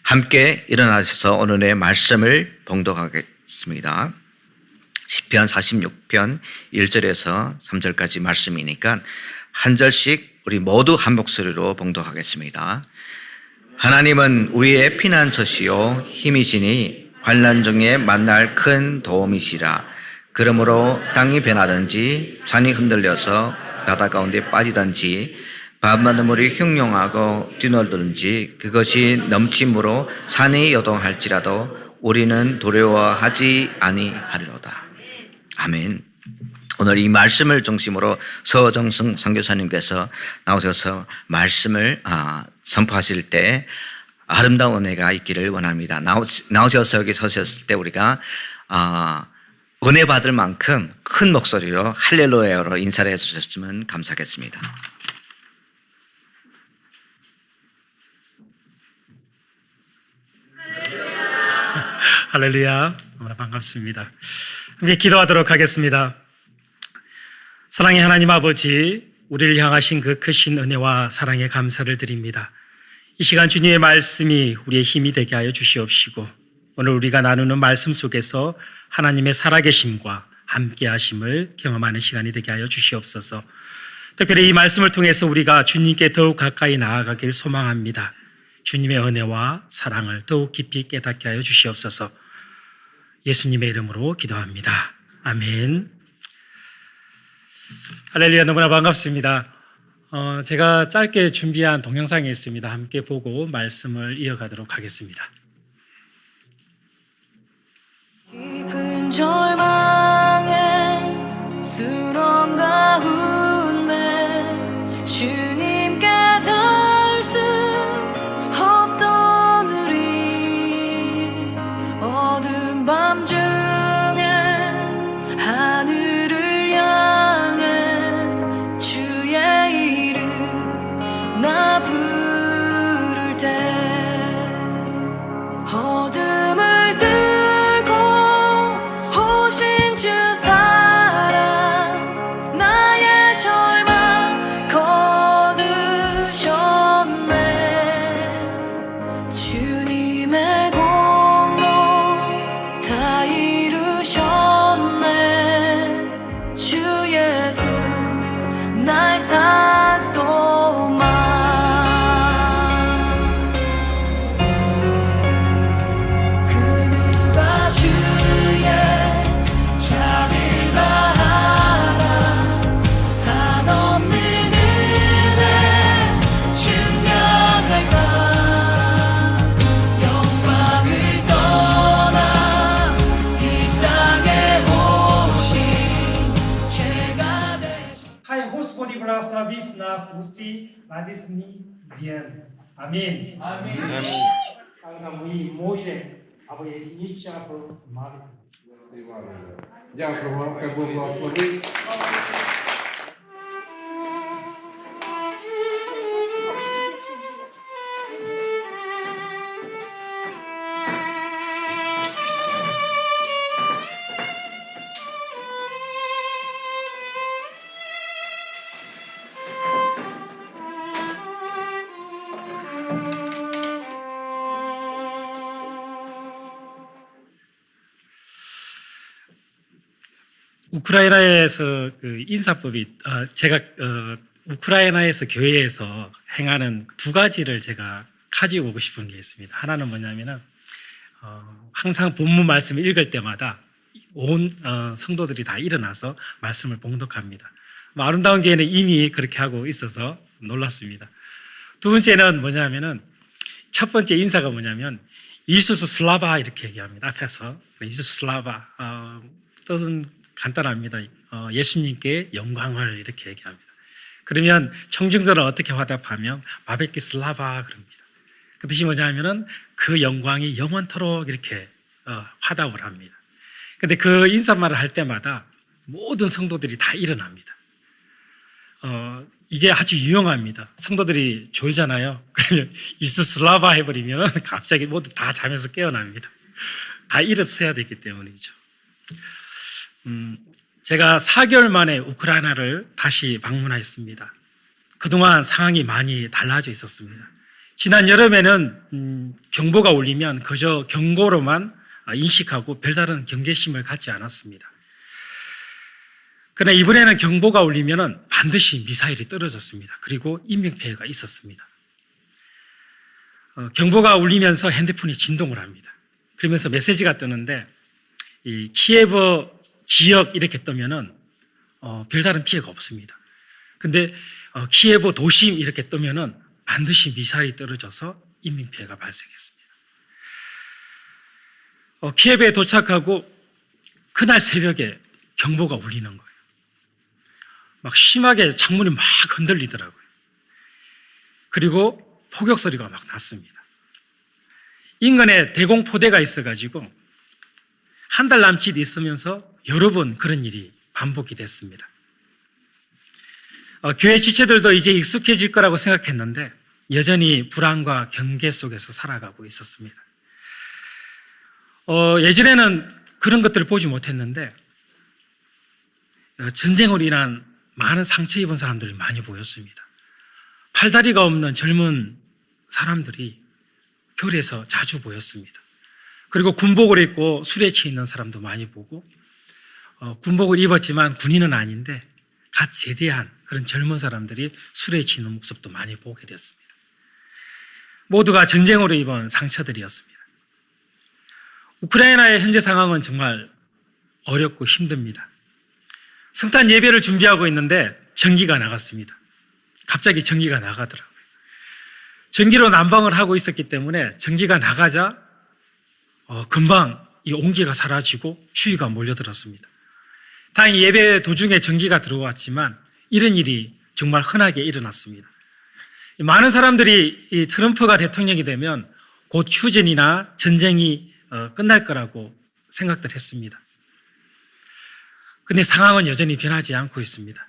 함께 일어나셔서 오늘의 말씀을 봉독하겠습니다. 시편 46편 1절에서 3절까지 말씀이니까 한 절씩 우리 모두 한 목소리로 봉독하겠습니다. 하나님은 우리의 피난처시요 힘이시니 환난 중에 만날 큰 도움이시라. 그러므로 땅이 변하든지 산이 흔들려서 바다 가운데 빠지든지 밤바닷물이 흉룡하고 뛰놀든지 그것이 넘침으로 산이 요동할지라도 우리는 두려워하지 아니하리로다. 아멘. 오늘 이 말씀을 중심으로 서정승 선교사님께서 나오셔서 말씀을 선포하실 때 아름다운 은혜가 있기를 원합니다. 나오셔서 여기 서셨을 때 우리가 은혜 받을 만큼 큰 목소리로 할렐루야로 인사를 해주셨으면 감사하겠습니다. 할렐루야. 너무나 반갑습니다. 함께 기도하도록 하겠습니다. 사랑의 하나님 아버지, 우리를 향하신 그 크신 은혜와 사랑에 감사를 드립니다. 이 시간 주님의 말씀이 우리의 힘이 되게 하여 주시옵시고 오늘 우리가 나누는 말씀 속에서 하나님의 살아계심과 함께하심을 경험하는 시간이 되게 하여 주시옵소서. 특별히 이 말씀을 통해서 우리가 주님께 더욱 가까이 나아가길 소망합니다. 주님의 은혜와 사랑을 더욱 깊이 깨닫게 하여 주시옵소서. 예수님의 이름으로 기도합니다. 아멘. 할렐루야. 너무나 반갑습니다. 제가 짧게 준비한 동영상이 있습니다. 함께 보고 말씀을 이어가도록 하겠습니다. 깊은 절망에 수렁 가운데 주님께 닿을 수 없던 우리 어두운 밤 중에 하늘을 향해 주의 이름 나 부를 때 어둠을 뚫고 오신 주 사랑 나의 절망 거두셨네. 주님의 공로 다 이루셨네. 주 예수 나의 산소망. 그 누가 주의 자비를 바라 한없는 은혜 증명할까. 영광을 떠나 이 땅에 오신 죄가 되신 Hai Господи, благословись нас в пути радостный день. Аминь. Когда мы можем объяснить по молитве. Дякую вам, хай Бог благословить. 우크라이나에서 그 인사법이 제가 우크라이나에서 교회에서 행하는 두 가지를 제가 가지고 오고 싶은 게 있습니다. 하나는 뭐냐면은 항상 본문 말씀을 읽을 때마다 온 성도들이 다 일어나서 말씀을 봉독합니다. 아름다운 교회는 이미 그렇게 하고 있어서 놀랐습니다. 두 번째는 뭐냐면은 첫 번째 인사가 뭐냐면 이수스 슬라바 이렇게 얘기합니다. 앞에서 이수스 슬라바 뜻은 간단합니다. 예수님께 영광을 이렇게 얘기합니다. 그러면 청중들은 어떻게 화답하면 바베키 슬라바 그럽니다. 그 뜻이 뭐냐면은 그 영광이 영원토록 이렇게 화답을 합니다. 근데 그 인사말을 할 때마다 모든 성도들이 다 일어납니다. 이게 아주 유용합니다. 성도들이 졸잖아요. 그러면 이스 슬라바 해버리면 갑자기 모두 다 잠에서 깨어납니다. 다 일어서야 되기 때문이죠. 제가 4개월 만에 우크라이나를 다시 방문했습니다. 그동안 상황이 많이 달라져 있었습니다. 지난 여름에는 경보가 울리면 그저 경고로만 인식하고 별다른 경계심을 갖지 않았습니다. 그러나 이번에는 경보가 울리면 반드시 미사일이 떨어졌습니다. 그리고 인명피해가 있었습니다. 경보가 울리면서 핸드폰이 진동을 합니다. 그러면서 메시지가 뜨는데 이 키예브 지역 이렇게 뜨면은 별다른 피해가 없습니다. 근데 키예브 도심 이렇게 뜨면은 반드시 미사일이 떨어져서 인명피해가 발생했습니다. 키예브에 도착하고 그날 새벽에 경보가 울리는 거예요. 막 심하게 창문이 막 흔들리더라고요. 그리고 포격 소리가 막 났습니다. 인근에 대공포대가 있어가지고 한 달 남짓 있으면서 여러 번 그런 일이 반복이 됐습니다. 교회 지체들도 이제 익숙해질 거라고 생각했는데 여전히 불안과 경계 속에서 살아가고 있었습니다. 예전에는 그런 것들을 보지 못했는데 전쟁으로 인한 많은 상처 입은 사람들이 많이 보였습니다. 팔다리가 없는 젊은 사람들이 교회에서 자주 보였습니다. 그리고 군복을 입고 술에 취해 있는 사람도 많이 보고 군복을 입었지만 군인은 아닌데 갓 제대한 그런 젊은 사람들이 술에 취하는 모습도 많이 보게 됐습니다. 모두가 전쟁으로 입은 상처들이었습니다. 우크라이나의 현재 상황은 정말 어렵고 힘듭니다. 성탄 예배를 준비하고 있는데 전기가 나갔습니다. 갑자기 전기가 나가더라고요. 전기로 난방을 하고 있었기 때문에 전기가 나가자 금방 이 온기가 사라지고 추위가 몰려들었습니다. 다행히 예배 도중에 전기가 들어왔지만 이런 일이 정말 흔하게 일어났습니다. 많은 사람들이 이 트럼프가 대통령이 되면 곧 휴전이나 전쟁이 끝날 거라고 생각들 했습니다. 근데 상황은 여전히 변하지 않고 있습니다.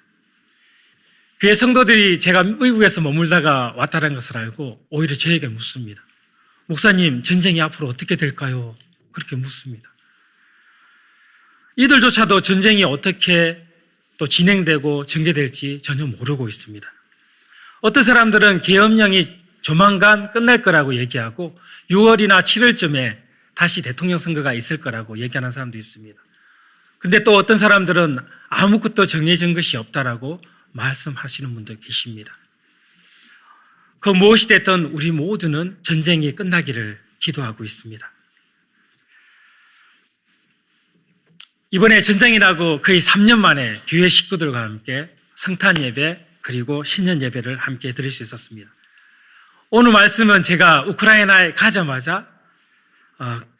교회 성도들이 제가 미국에서 머물다가 왔다는 것을 알고 오히려 저에게 묻습니다. 목사님, 전쟁이 앞으로 어떻게 될까요? 그렇게 묻습니다. 이들조차도 전쟁이 어떻게 또 진행되고 전개될지 전혀 모르고 있습니다. 어떤 사람들은 계엄령이 조만간 끝날 거라고 얘기하고 6월이나 7월쯤에 다시 대통령 선거가 있을 거라고 얘기하는 사람도 있습니다. 근데 또 어떤 사람들은 아무것도 정해진 것이 없다라고 말씀하시는 분도 계십니다. 그 무엇이 됐든 우리 모두는 전쟁이 끝나기를 기도하고 있습니다. 이번에 전쟁이 나고 거의 3년 만에 교회 식구들과 함께 성탄 예배 그리고 신년 예배를 함께 드릴 수 있었습니다. 오늘 말씀은 제가 우크라이나에 가자마자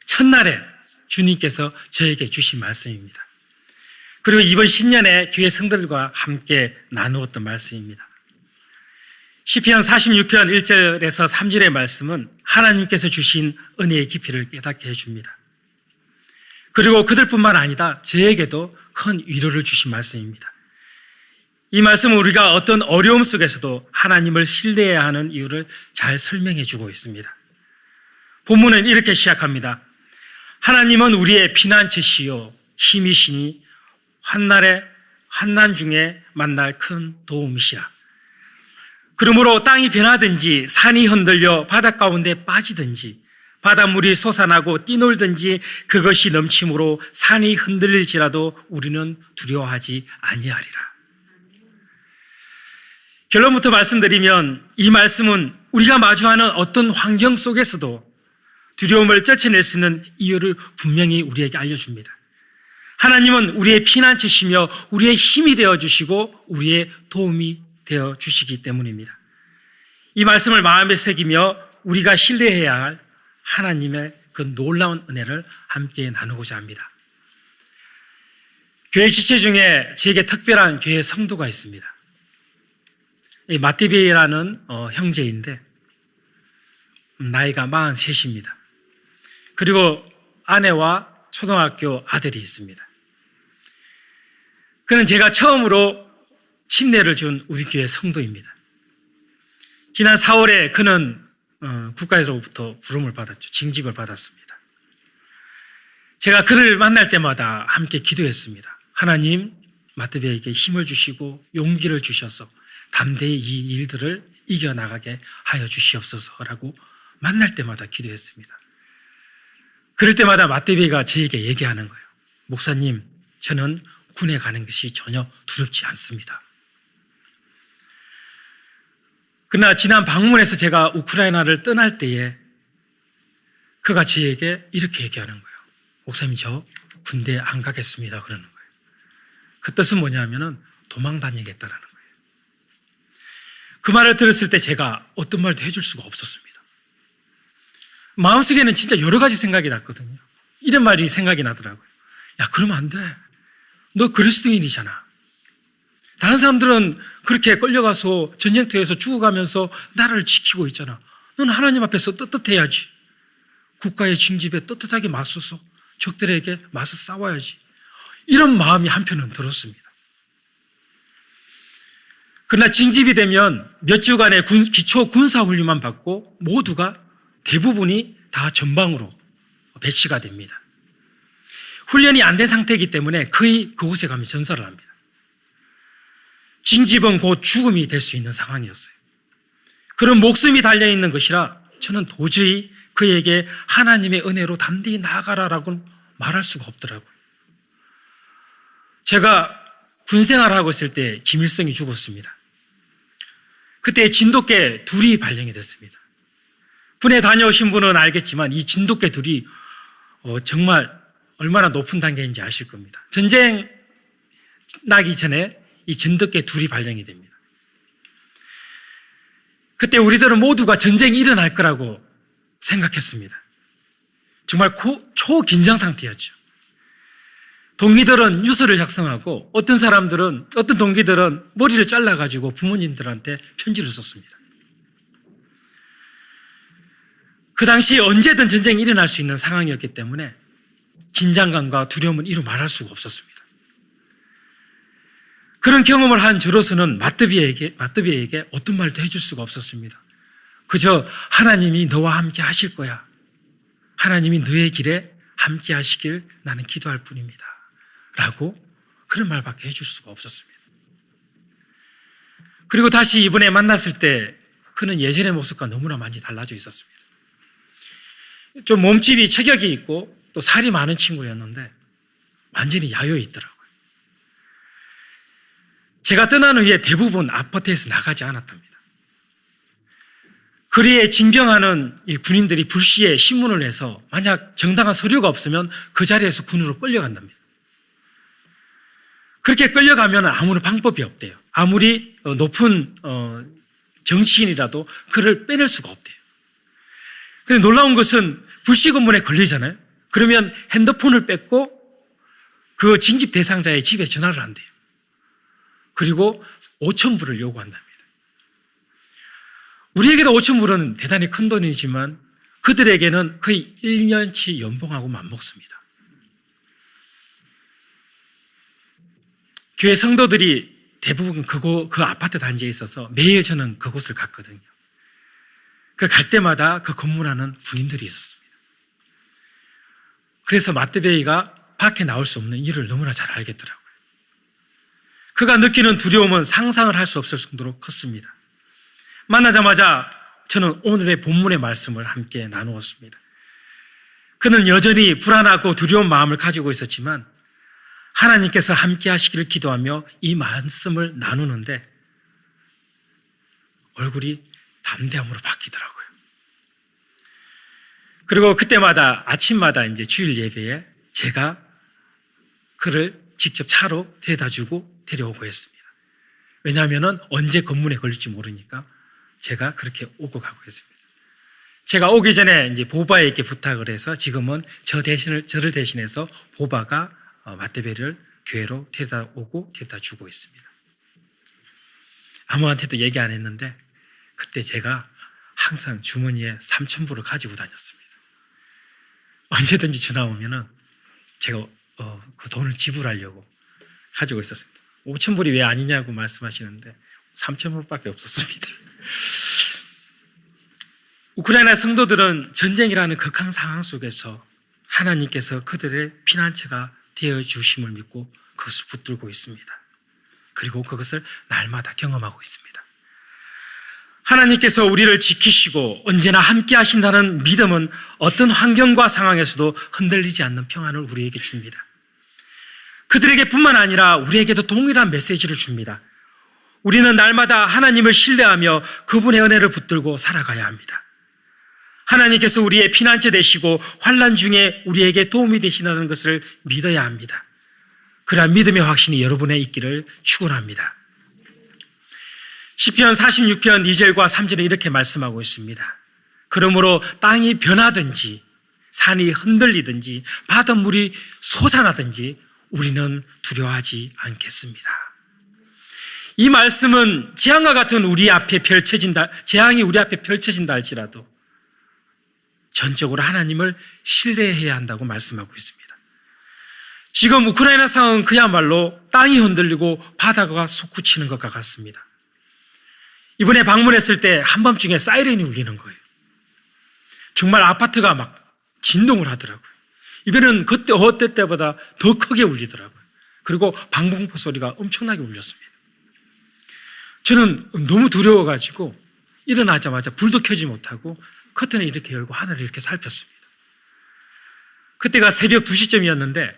첫날에 주님께서 저에게 주신 말씀입니다. 그리고 이번 신년에 교회 성도들과 함께 나누었던 말씀입니다. 시편 46편 1절에서 3절의 말씀은 하나님께서 주신 은혜의 깊이를 깨닫게 해줍니다. 그리고 그들뿐만 아니다 저에게도 큰 위로를 주신 말씀입니다. 이 말씀은 우리가 어떤 어려움 속에서도 하나님을 신뢰해야 하는 이유를 잘 설명해 주고 있습니다. 본문은 이렇게 시작합니다. 하나님은 우리의 피난처시요 힘이시니 환난 중에 만날 큰 도움이시라. 그러므로 땅이 변하든지 산이 흔들려 바다 가운데 빠지든지 바닷물이 솟아나고 뛰놀든지 그것이 넘침으로 산이 흔들릴지라도 우리는 두려워하지 아니하리라. 결론부터 말씀드리면 이 말씀은 우리가 마주하는 어떤 환경 속에서도 두려움을 쫓아낼 수 있는 이유를 분명히 우리에게 알려줍니다. 하나님은 우리의 피난처시며 우리의 힘이 되어주시고 우리의 도움이 되어주시기 때문입니다. 이 말씀을 마음에 새기며 우리가 신뢰해야 할 하나님의 그 놀라운 은혜를 함께 나누고자 합니다. 교회 지체 중에 저에게 특별한 교회 성도가 있습니다. 이 마티베이라는 형제인데 나이가 43입니다. 그리고 아내와 초등학교 아들이 있습니다. 그는 제가 처음으로 침례를 준 우리 교회 성도입니다. 지난 4월에 그는 국가에서부터 부름을 받았죠. 징집을 받았습니다. 제가 그를 만날 때마다 함께 기도했습니다. 하나님, 마티베이에게 힘을 주시고 용기를 주셔서 담대히 이 일들을 이겨나가게 하여 주시옵소서라고 만날 때마다 기도했습니다. 그럴 때마다 맏대비가 저에게 얘기하는 거예요. 목사님, 저는 군에 가는 것이 전혀 두렵지 않습니다. 그러나 지난 방문에서 제가 우크라이나를 떠날 때에 그가 저에게 이렇게 얘기하는 거예요. 목사님, 저 군대에 안 가겠습니다. 그러는 거예요. 그 뜻은 뭐냐면은 도망 다니겠다라는 거예요. 그 말을 들었을 때 제가 어떤 말도 해줄 수가 없었습니다. 마음속에는 진짜 여러 가지 생각이 났거든요. 이런 말이 생각이 나더라고요. 야, 그러면 안 돼. 너 그리스도인이잖아. 다른 사람들은 그렇게 끌려가서 전쟁터에서 죽어가면서 나라를 지키고 있잖아. 넌 하나님 앞에서 떳떳해야지. 국가의 징집에 떳떳하게 맞서서 적들에게 맞서 싸워야지. 이런 마음이 한편은 들었습니다. 그러나 징집이 되면 몇 주간의 기초 군사훈련만 받고 모두가 대부분이 다 전방으로 배치가 됩니다. 훈련이 안 된 상태이기 때문에 거의 그곳에 가면 전사를 합니다. 징집은 곧 죽음이 될 수 있는 상황이었어요. 그런 목숨이 달려있는 것이라 저는 도저히 그에게 하나님의 은혜로 담대히 나아가라라고 말할 수가 없더라고요. 제가 군생활하고 있을 때 김일성이 죽었습니다. 그때 진돗개 둘이 발령이 됐습니다. 군에 다녀오신 분은 알겠지만 이 진돗개 둘이 정말 얼마나 높은 단계인지 아실 겁니다. 전쟁 나기 전에 이 진돗개 둘이 발령이 됩니다. 그때 우리들은 모두가 전쟁이 일어날 거라고 생각했습니다. 정말 초긴장 상태였죠. 동기들은 유서를 작성하고 어떤 동기들은 머리를 잘라가지고 부모님들한테 편지를 썼습니다. 그 당시 언제든 전쟁이 일어날 수 있는 상황이었기 때문에 긴장감과 두려움은 이루 말할 수가 없었습니다. 그런 경험을 한 저로서는 맏더비에게 어떤 말도 해줄 수가 없었습니다. 그저 하나님이 너와 함께 하실 거야. 하나님이 너의 길에 함께 하시길 나는 기도할 뿐입니다. 라고 그런 말밖에 해줄 수가 없었습니다. 그리고 다시 이번에 만났을 때 그는 예전의 모습과 너무나 많이 달라져 있었습니다. 좀 몸집이 체격이 있고 또 살이 많은 친구였는데 완전히 야유해 있더라고요. 제가 떠난 후에 대부분 아파트에서 나가지 않았답니다. 거리에 징병하는 이 군인들이 불시에 신문을 내서 만약 정당한 서류가 없으면 그 자리에서 군으로 끌려간답니다. 그렇게 끌려가면 아무런 방법이 없대요. 아무리 높은 정치인이라도 그를 빼낼 수가 없대요. 근데 놀라운 것은 불시 검문에 걸리잖아요. 그러면 핸드폰을 뺏고 그 징집 대상자의 집에 전화를 한대요. 그리고 5,000불을 요구한답니다. 우리에게도 5,000불은 대단히 큰 돈이지만 그들에게는 거의 1년치 연봉하고 맞먹습니다. 교회 성도들이 대부분 그 아파트 단지에 있어서 매일 저는 그곳을 갔거든요. 그 갈 때마다 그 검문하는 군인들이 있었습니다. 그래서 맏더베이가 밖에 나올 수 없는 이유를 너무나 잘 알겠더라고요. 그가 느끼는 두려움은 상상을 할 수 없을 정도로 컸습니다. 만나자마자 저는 오늘의 본문의 말씀을 함께 나누었습니다. 그는 여전히 불안하고 두려운 마음을 가지고 있었지만 하나님께서 함께 하시기를 기도하며 이 말씀을 나누는데 얼굴이 담대함으로 바뀌더라고요. 그리고 그때마다 아침마다 이제 주일 예배에 제가 그를 직접 차로 데려다 주고 데려오고 했습니다. 왜냐하면 언제 검문에 걸릴지 모르니까 제가 그렇게 오고 가고 했습니다. 제가 오기 전에 이제 보바에게 부탁을 해서 지금은 저를 대신해서 보바가 맏더베를 교회로 데려다 오고 데려다 주고 있습니다. 아무한테도 얘기 안 했는데 그때 제가 항상 주머니에 3,000불을 가지고 다녔습니다. 언제든지 전화 오면은 제가 그 돈을 지불하려고 가지고 있었습니다. 5,000불이 왜 아니냐고 말씀하시는데 3,000불밖에 없었습니다. 우크라이나 성도들은 전쟁이라는 극한 상황 속에서 하나님께서 그들의 피난처가 되어 주심을 믿고 그것을 붙들고 있습니다. 그리고 그것을 날마다 경험하고 있습니다. 하나님께서 우리를 지키시고 언제나 함께 하신다는 믿음은 어떤 환경과 상황에서도 흔들리지 않는 평안을 우리에게 줍니다. 그들에게 뿐만 아니라 우리에게도 동일한 메시지를 줍니다. 우리는 날마다 하나님을 신뢰하며 그분의 은혜를 붙들고 살아가야 합니다. 하나님께서 우리의 피난처 되시고 환난 중에 우리에게 도움이 되신다는 것을 믿어야 합니다. 그러한 믿음의 확신이 여러분의 있기를 축원합니다. 시편 46편 2절과 3절에 이렇게 말씀하고 있습니다. 그러므로 땅이 변하든지 산이 흔들리든지 바닷물이 솟아나든지 우리는 두려워하지 않겠습니다. 이 말씀은 재앙과 같은 재앙이 우리 앞에 펼쳐진다 할지라도 전적으로 하나님을 신뢰해야 한다고 말씀하고 있습니다. 지금 우크라이나 상황은 그야말로 땅이 흔들리고 바다가 솟구치는 것과 같습니다. 이번에 방문했을 때 한밤중에 사이렌이 울리는 거예요. 정말 아파트가 막 진동을 하더라고요. 이번에는 그때 어때 때보다 더 크게 울리더라고요. 그리고 방공포 소리가 엄청나게 울렸습니다. 저는 너무 두려워가지고 일어나자마자 불도 켜지 못하고 커튼을 이렇게 열고 하늘을 이렇게 살폈습니다. 그때가 새벽 2시쯤이었는데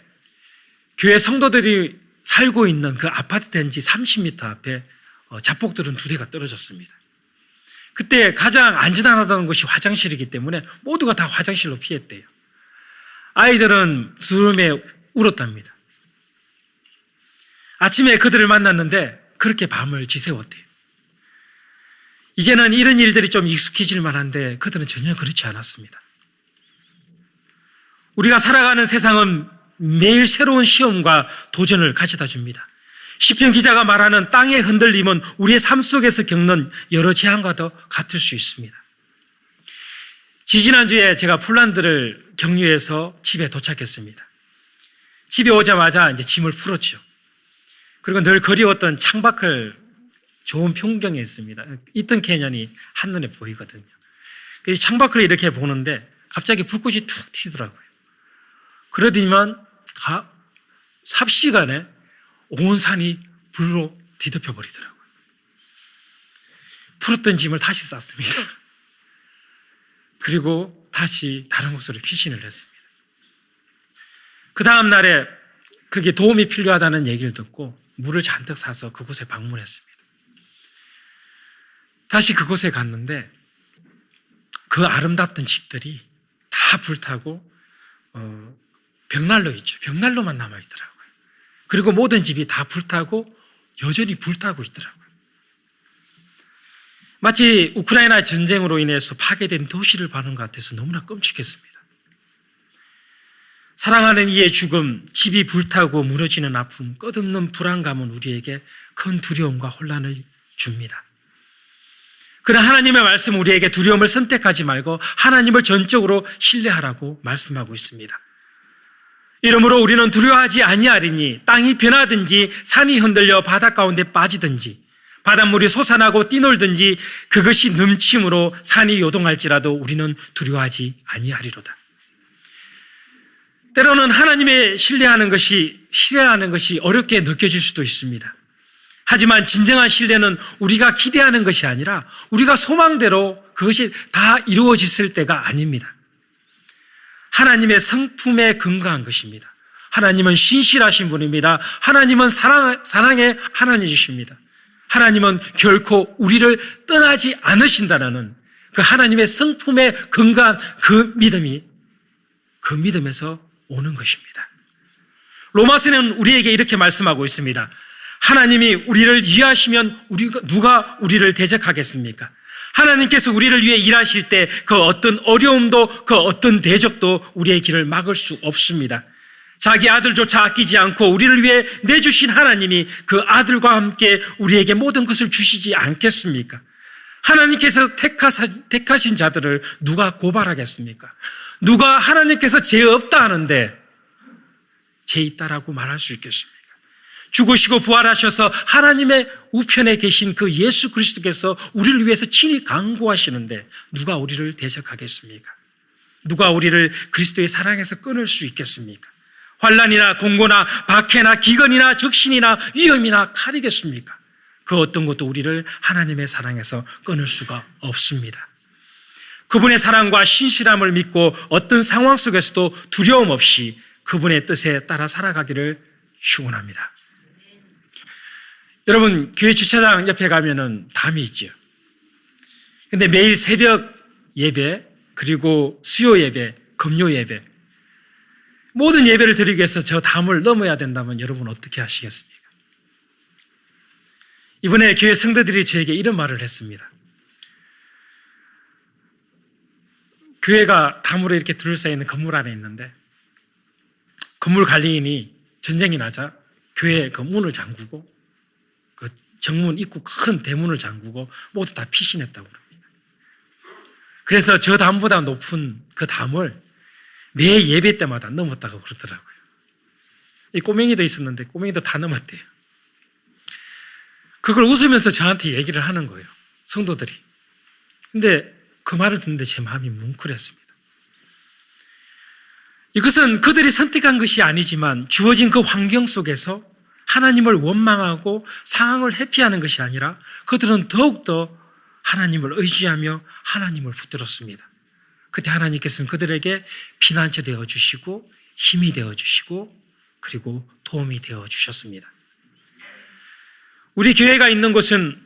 교회 성도들이 살고 있는 그 아파트 단지 30m 앞에 자폭들은 2대가 떨어졌습니다. 그때 가장 안전하다는 것이 화장실이기 때문에 모두가 다 화장실로 피했대요. 아이들은 두려움에 울었답니다. 아침에 그들을 만났는데 그렇게 밤을 지새웠대요. 이제는 이런 일들이 좀 익숙해질 만한데 그들은 전혀 그렇지 않았습니다. 우리가 살아가는 세상은 매일 새로운 시험과 도전을 가져다 줍니다. 시편 기자가 말하는 땅의 흔들림은 우리의 삶 속에서 겪는 여러 재앙과도 같을 수 있습니다. 지지난주에 제가 폴란드를 경유해서 집에 도착했습니다. 집에 오자마자 이제 짐을 풀었죠. 그리고 늘 그리웠던 창밖을 좋은 풍경이 있습니다. 이튼 캐년이 한눈에 보이거든요. 그래서 창밖을 이렇게 보는데 갑자기 불꽃이 툭 튀더라고요. 그러더니만 삽시간에 온 산이 불로 뒤덮여 버리더라고요. 풀었던 짐을 다시 쌌습니다. 그리고 다시 다른 곳으로 피신을 했습니다. 그 다음 날에 그게 도움이 필요하다는 얘기를 듣고 물을 잔뜩 사서 그곳에 방문했습니다. 다시 그곳에 갔는데 그 아름답던 집들이 다 불타고 벽난로 있죠. 벽난로만 남아있더라고요. 그리고 모든 집이 다 불타고 여전히 불타고 있더라고요. 마치 우크라이나 전쟁으로 인해서 파괴된 도시를 보는 것 같아서 너무나 끔찍했습니다. 사랑하는 이의 죽음, 집이 불타고 무너지는 아픔, 끝없는 불안감은 우리에게 큰 두려움과 혼란을 줍니다. 그러나 하나님의 말씀은 우리에게 두려움을 선택하지 말고 하나님을 전적으로 신뢰하라고 말씀하고 있습니다. 이러므로 우리는 두려워하지 아니하리니 땅이 변하든지 산이 흔들려 바다 가운데 빠지든지 바닷물이 솟아나고 뛰놀든지 그것이 넘침으로 산이 요동할지라도 우리는 두려워하지 아니하리로다. 때로는 하나님의 신뢰하는 것이 어렵게 느껴질 수도 있습니다. 하지만 진정한 신뢰는 우리가 기대하는 것이 아니라 우리가 소망대로 그것이 다 이루어졌을 때가 아닙니다. 하나님의 성품에 근거한 것입니다. 하나님은 신실하신 분입니다. 하나님은 사랑의 하나님이십니다. 하나님은 결코 우리를 떠나지 않으신다는 그 하나님의 성품에 근거한 그 믿음에서 오는 것입니다. 로마서는 우리에게 이렇게 말씀하고 있습니다. 하나님이 우리를 위하시면 누가 우리를 대적하겠습니까? 하나님께서 우리를 위해 일하실 때 그 어떤 어려움도 그 어떤 대적도 우리의 길을 막을 수 없습니다. 자기 아들조차 아끼지 않고 우리를 위해 내주신 하나님이 그 아들과 함께 우리에게 모든 것을 주시지 않겠습니까? 하나님께서 택하신 자들을 누가 고발하겠습니까? 누가 하나님께서 죄 없다 하는데 죄 있다라고 말할 수 있겠습니까? 죽으시고 부활하셔서 하나님의 우편에 계신 그 예수 그리스도께서 우리를 위해서 친히 강구하시는데 누가 우리를 대적하겠습니까? 누가 우리를 그리스도의 사랑에서 끊을 수 있겠습니까? 환난이나 공고나 박해나 기근이나 적신이나 위험이나 칼이겠습니까? 그 어떤 것도 우리를 하나님의 사랑에서 끊을 수가 없습니다. 그분의 사랑과 신실함을 믿고 어떤 상황 속에서도 두려움 없이 그분의 뜻에 따라 살아가기를 축원합니다. 여러분, 교회 주차장 옆에 가면은 담이 있죠. 근데 매일 새벽 예배, 그리고 수요 예배, 금요 예배, 모든 예배를 드리기 위해서 저 담을 넘어야 된다면 여러분 어떻게 하시겠습니까? 이번에 교회 성도들이 저에게 이런 말을 했습니다. 교회가 담으로 이렇게 둘러싸여 있는 건물 안에 있는데 건물 관리인이 전쟁이 나자 교회 그 문을 잠그고 그 정문 입구 큰 대문을 잠그고 모두 다 피신했다고 그럽니다. 그래서 저 담보다 높은 그 담을 매 예배 때마다 넘었다고 그러더라고요. 이 꼬맹이도 있었는데 꼬맹이도 다 넘었대요. 그걸 웃으면서 저한테 얘기를 하는 거예요, 성도들이. 근데 그 말을 듣는데 제 마음이 뭉클했습니다. 이것은 그들이 선택한 것이 아니지만 주어진 그 환경 속에서 하나님을 원망하고 상황을 회피하는 것이 아니라 그들은 더욱더 하나님을 의지하며 하나님을 붙들었습니다. 그때 하나님께서는 그들에게 피난처 되어주시고 힘이 되어주시고 그리고 도움이 되어주셨습니다. 우리 교회가 있는 곳은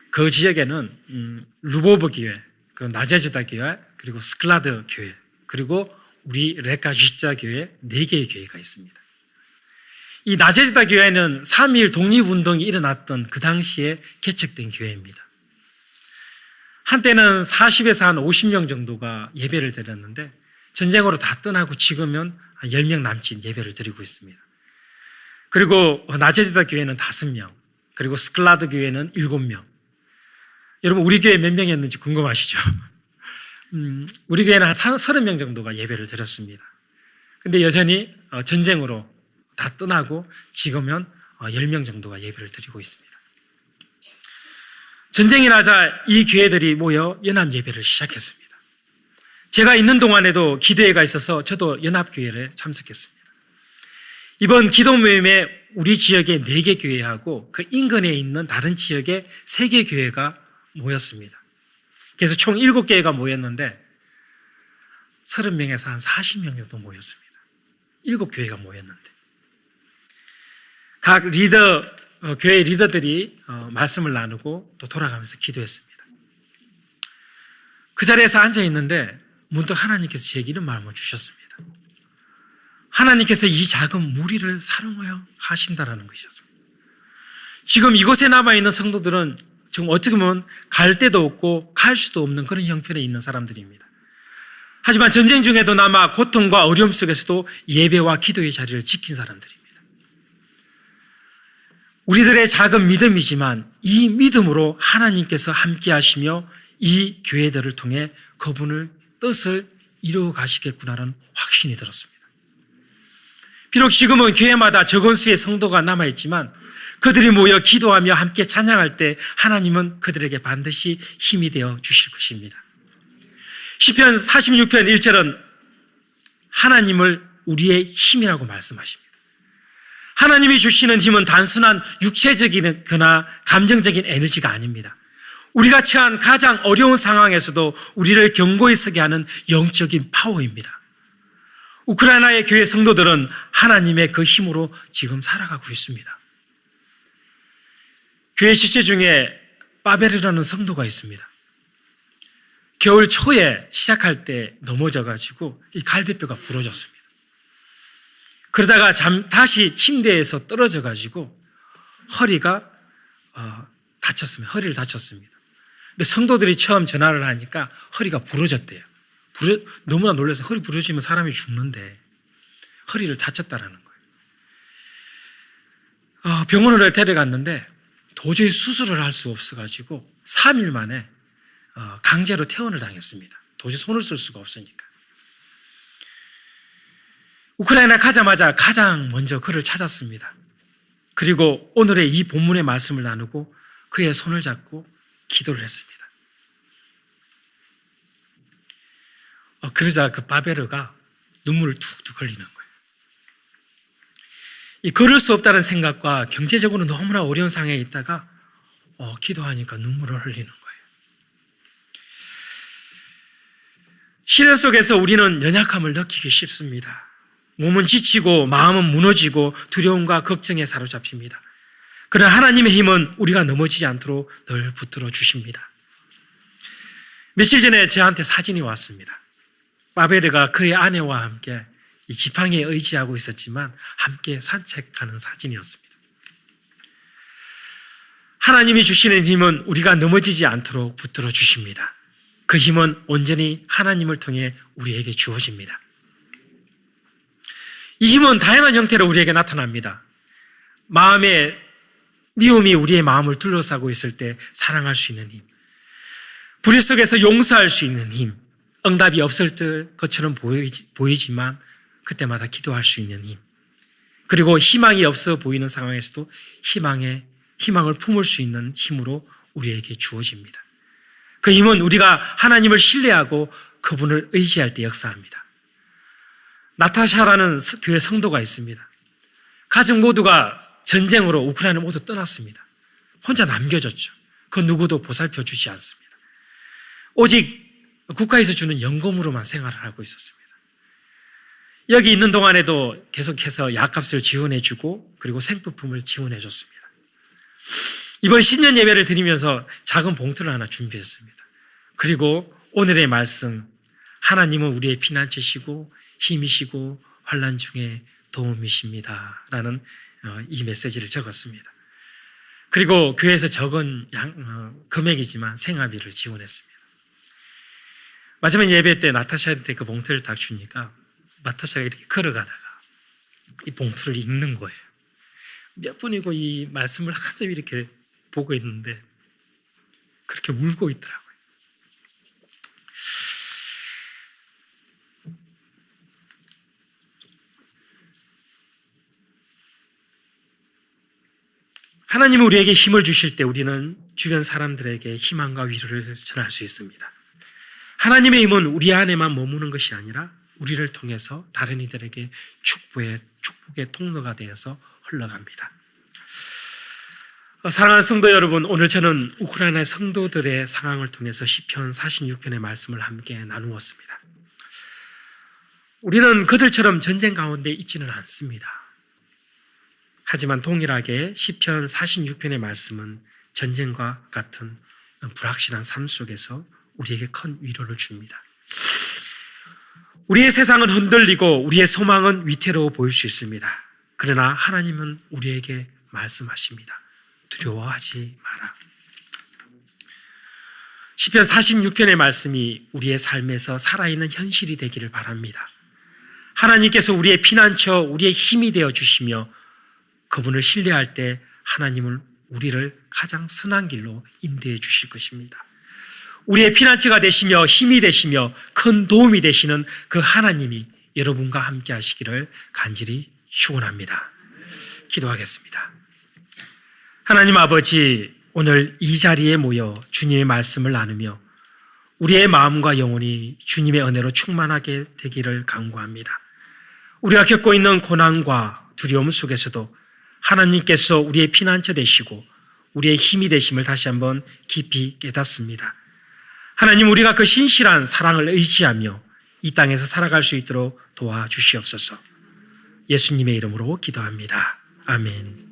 그 지역에는 루보브 교회, 그 나제즈다 교회, 그리고 스클라드 교회, 그리고 우리 레카지자 교회 4개의 교회가 있습니다. 이 나제즈다 교회는 3.1 독립운동이 일어났던 그 당시에 개척된 교회입니다. 한때는 40에서 한 50명 정도가 예배를 드렸는데 전쟁으로 다 떠나고 지금은 한 10명 남짓 예배를 드리고 있습니다. 그리고 나제즈다 교회는 5명, 그리고 스클라드 교회는 7명. 여러분, 우리 교회 몇 명이었는지 궁금하시죠? 우리 교회는 한 30명 정도가 예배를 드렸습니다. 근데 여전히 전쟁으로 다 떠나고 지금은 10명 정도가 예배를 드리고 있습니다. 전쟁이 나자 이 교회들이 모여 연합 예배를 시작했습니다. 제가 있는 동안에도 기도회가 있어서 저도 연합교회에 참석했습니다. 이번 기도 모임에 우리 지역의 4개 교회하고 그 인근에 있는 다른 지역의 3개 교회가 모였습니다. 그래서 총 7개가 모였는데 30명에서 한 40명 정도 모였습니다. 7교회가 모였는데 각 교회 리더들이 말씀을 나누고 또 돌아가면서 기도했습니다. 그 자리에서 앉아 있는데 문득 하나님께서 제게 이런 마음을 주셨습니다. 하나님께서 이 작은 무리를 사랑하여 하신다라는 것이었습니다. 지금 이곳에 남아있는 성도들은 지금 어떻게 보면 갈 데도 없고 갈 수도 없는 그런 형편에 있는 사람들입니다. 하지만 전쟁 중에도 남아 고통과 어려움 속에서도 예배와 기도의 자리를 지킨 사람들입니다. 우리들의 작은 믿음이지만 이 믿음으로 하나님께서 함께 하시며 이 교회들을 통해 그분의 뜻을 이루어 가시겠구나라는 확신이 들었습니다. 비록 지금은 교회마다 적은 수의 성도가 남아있지만 그들이 모여 기도하며 함께 찬양할 때 하나님은 그들에게 반드시 힘이 되어 주실 것입니다. 시편 46편 1절은 하나님을 우리의 힘이라고 말씀하십니다. 하나님이 주시는 힘은 단순한 육체적이거나 감정적인 에너지가 아닙니다. 우리가 처한 가장 어려운 상황에서도 우리를 견고히 서게 하는 영적인 파워입니다. 우크라이나의 교회 성도들은 하나님의 그 힘으로 지금 살아가고 있습니다. 교회 지체 중에 빠벨이라는 성도가 있습니다. 겨울 초에 시작할 때 넘어져가지고 이 갈비뼈가 부러졌습니다. 그러다가 다시 침대에서 떨어져가지고 허리가 다쳤습니다. 허리를 다쳤습니다. 근데 성도들이 처음 전화를 하니까 허리가 부러졌대요. 너무나 놀라서 허리 부러지면 사람이 죽는데 허리를 다쳤다라는 거예요. 병원을 데려갔는데 도저히 수술을 할 수 없어가지고 3일 만에 강제로 퇴원을 당했습니다. 도저히 손을 쓸 수가 없으니까. 우크라이나 가자마자 가장 먼저 그를 찾았습니다. 그리고 오늘의 이 본문의 말씀을 나누고 그의 손을 잡고 기도를 했습니다. 그러자 그 바베르가 눈물을 툭툭 흘리는 거예요. 이 걸을 수 없다는 생각과 경제적으로 너무나 어려운 상황에 있다가 기도하니까 눈물을 흘리는 거예요. 시련 속에서 우리는 연약함을 느끼기 쉽습니다. 몸은 지치고 마음은 무너지고 두려움과 걱정에 사로잡힙니다. 그러나 하나님의 힘은 우리가 넘어지지 않도록 늘 붙들어 주십니다. 며칠 전에 저한테 사진이 왔습니다. 바베르가 그의 아내와 함께 이 지팡이에 의지하고 있었지만 함께 산책하는 사진이었습니다. 하나님이 주시는 힘은 우리가 넘어지지 않도록 붙들어 주십니다. 그 힘은 온전히 하나님을 통해 우리에게 주어집니다. 이 힘은 다양한 형태로 우리에게 나타납니다. 마음의 미움이 우리의 마음을 둘러싸고 있을 때 사랑할 수 있는 힘, 불의 속에서 용서할 수 있는 힘, 응답이 없을 것처럼 보이지만 그때마다 기도할 수 있는 힘, 그리고 희망이 없어 보이는 상황에서도 희망을 품을 수 있는 힘으로 우리에게 주어집니다. 그 힘은 우리가 하나님을 신뢰하고 그분을 의지할 때 역사합니다. 나타샤라는 교회 성도가 있습니다. 가족 모두가 전쟁으로 우크라이나 모두 떠났습니다. 혼자 남겨졌죠. 그 누구도 보살펴 주지 않습니다. 오직 국가에서 주는 연금으로만 생활을 하고 있었습니다. 여기 있는 동안에도 계속해서 약값을 지원해주고 그리고 생필품을 지원해줬습니다. 이번 신년 예배를 드리면서 작은 봉투를 하나 준비했습니다. 그리고 오늘의 말씀, 하나님은 우리의 피난처시고 힘이시고 환난 중에 도움이십니다 라는 이 메시지를 적었습니다. 그리고 교회에서 적은 금액이지만 생활비를 지원했습니다. 마지막 예배 때 나타샤한테 그 봉투를 딱 주니까 나타샤가 이렇게 걸어가다가 이 봉투를 읽는 거예요. 몇 분이고 이 말씀을 한참 이렇게 보고 있는데 그렇게 울고 있더라고요. 하나님은 우리에게 힘을 주실 때 우리는 주변 사람들에게 희망과 위로를 전할 수 있습니다. 하나님의 힘은 우리 안에만 머무는 것이 아니라 우리를 통해서 다른 이들에게 축복의 통로가 되어서 흘러갑니다. 사랑하는 성도 여러분, 오늘 저는 우크라이나 성도들의 상황을 통해서 시편 46편의 말씀을 함께 나누었습니다. 우리는 그들처럼 전쟁 가운데 있지는 않습니다. 하지만 동일하게 시편 46편의 말씀은 전쟁과 같은 불확실한 삶 속에서 우리에게 큰 위로를 줍니다. 우리의 세상은 흔들리고 우리의 소망은 위태로워 보일 수 있습니다. 그러나 하나님은 우리에게 말씀하십니다. 두려워하지 마라. 시편 46편의 말씀이 우리의 삶에서 살아있는 현실이 되기를 바랍니다. 하나님께서 우리의 피난처, 우리의 힘이 되어 주시며 그분을 신뢰할 때 하나님은 우리를 가장 선한 길로 인도해 주실 것입니다. 우리의 피난처가 되시며 힘이 되시며 큰 도움이 되시는 그 하나님이 여러분과 함께 하시기를 간절히 축원합니다. 기도하겠습니다. 하나님 아버지, 오늘 이 자리에 모여 주님의 말씀을 나누며 우리의 마음과 영혼이 주님의 은혜로 충만하게 되기를 간구합니다. 우리가 겪고 있는 고난과 두려움 속에서도 하나님께서 우리의 피난처 되시고 우리의 힘이 되심을 다시 한번 깊이 깨닫습니다. 하나님, 우리가 그 신실한 사랑을 의지하며 이 땅에서 살아갈 수 있도록 도와주시옵소서. 예수님의 이름으로 기도합니다. 아멘.